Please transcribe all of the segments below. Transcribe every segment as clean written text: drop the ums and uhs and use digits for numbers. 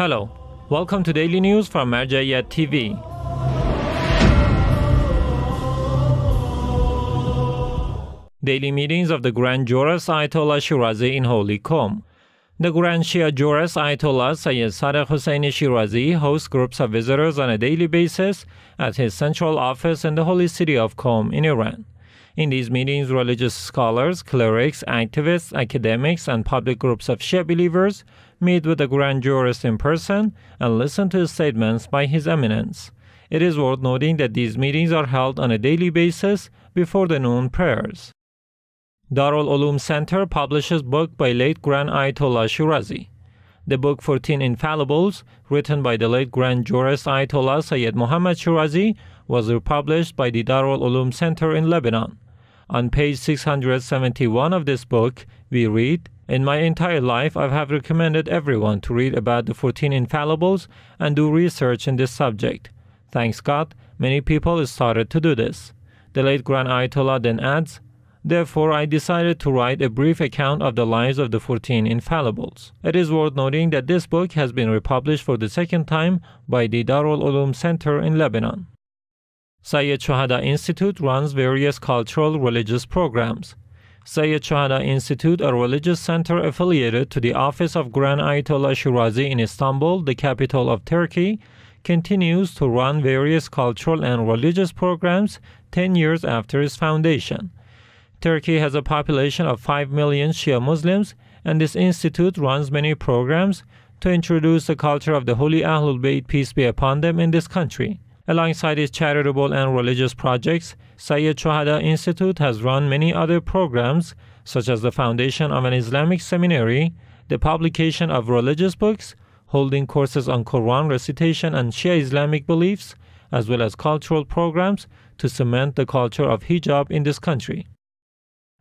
Hello, welcome to Daily News from Marjayat TV. Daily meetings of the Grand Jurist Ayatollah Shirazi in Holy Qom. The Grand Shia Jurist Ayatollah Sayyid Sadiq Hussein Shirazi hosts groups of visitors on a daily basis at his central office in the holy city of Qom in Iran. In these meetings, religious scholars, clerics, activists, academics, and public groups of Shia believers meet with the Grand Jurist in person and listen to his statements by His Eminence. It is worth noting that these meetings are held on a daily basis before the noon prayers. Darul Ulum Center publishes book by late Grand Ayatollah Shirazi. The book 14 Infallibles, written by the late Grand Jurist Ayatollah Sayyid Muhammad Shirazi, was republished by the Darul Ulum Center in Lebanon. On page 671 of this book, we read, "In my entire life, I have recommended everyone to read about the 14 Infallibles and do research in this subject. Thanks God, many people started to do this." The late Grand Ayatollah then adds, "Therefore, I decided to write a brief account of the lives of the 14 Infallibles." It is worth noting that this book has been republished for the second time by the Darul Ulum Center in Lebanon. Sayyid Shuhada Institute runs various cultural religious programs. Sayyid Shuhada Institute, a religious center affiliated to the office of Grand Ayatollah Shirazi in Istanbul, the capital of Turkey, continues to run various cultural and religious programs 10 years after its foundation. Turkey has a population of 5 million Shia Muslims, and this institute runs many programs to introduce the culture of the Holy Ahlul Bayt, peace be upon them, in this country. Alongside its charitable and religious projects, Sayyid Shuhada Institute has run many other programs, such as the foundation of an Islamic seminary, the publication of religious books, holding courses on Quran recitation and Shia Islamic beliefs, as well as cultural programs to cement the culture of hijab in this country.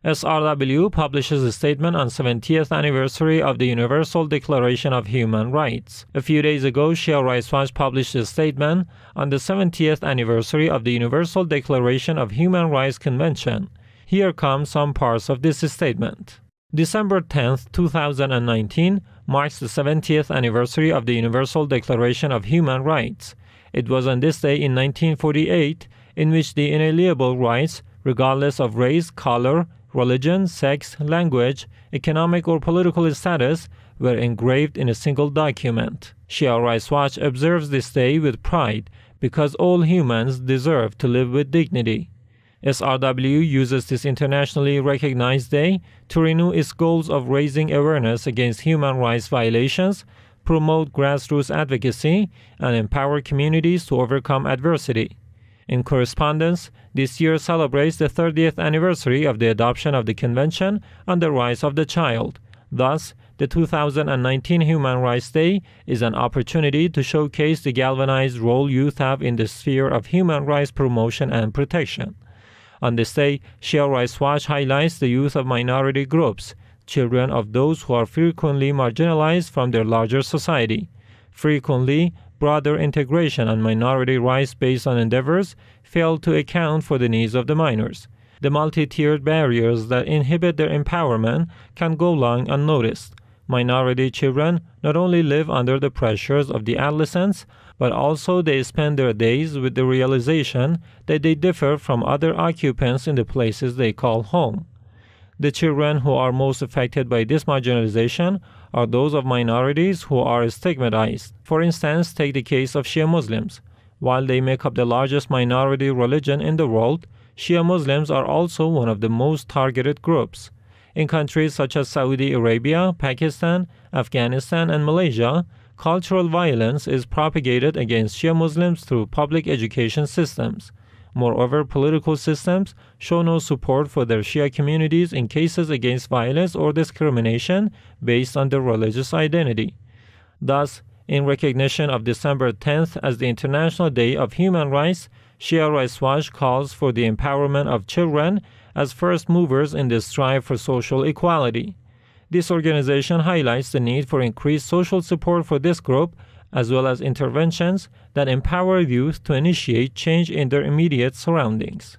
SRW publishes a statement on 70th anniversary of the Universal Declaration of Human Rights. A few days ago, Shia Rights Watch published a statement on the 70th anniversary of the Universal Declaration of Human Rights Convention. Here come some parts of this statement. December 10, 2019 marks the 70th anniversary of the Universal Declaration of Human Rights. It was on this day in 1948 in which the inalienable rights, regardless of race, color, religion, sex, language, economic or political status, were engraved in a single document. Shia Rights Watch observes this day with pride because all humans deserve to live with dignity. SRW uses this internationally recognized day to renew its goals of raising awareness against human rights violations, promote grassroots advocacy, and empower communities to overcome adversity. In correspondence, this year celebrates the 30th anniversary of the adoption of the Convention on the Rights of the Child. Thus, the 2019 Human Rights Day is an opportunity to showcase the galvanized role youth have in the sphere of human rights promotion and protection. On this day, Shia Rights Watch highlights the youth of minority groups, children of those who are frequently marginalized from their larger society. Frequently, broader integration and minority rights based on endeavors fail to account for the needs of the minors. The multi-tiered barriers that inhibit their empowerment can go long unnoticed. Minority children not only live under the pressures of the adolescence, but also they spend their days with the realization that they differ from other occupants in the places they call home. The children who are most affected by this marginalization are those of minorities who are stigmatized. For instance, take the case of Shia Muslims. While they make up the largest minority religion in the world, Shia Muslims are also one of the most targeted groups. In countries such as Saudi Arabia, Pakistan, Afghanistan, and Malaysia, cultural violence is propagated against Shia Muslims through public education systems. Moreover, political systems show no support for their Shia communities in cases against violence or discrimination based on their religious identity. Thus, in recognition of December 10th as the International Day of Human Rights, Shia Rights Watch calls for the empowerment of children as first movers in the strive for social equality. This organization highlights the need for increased social support for this group, as well as interventions that empower youth to initiate change in their immediate surroundings.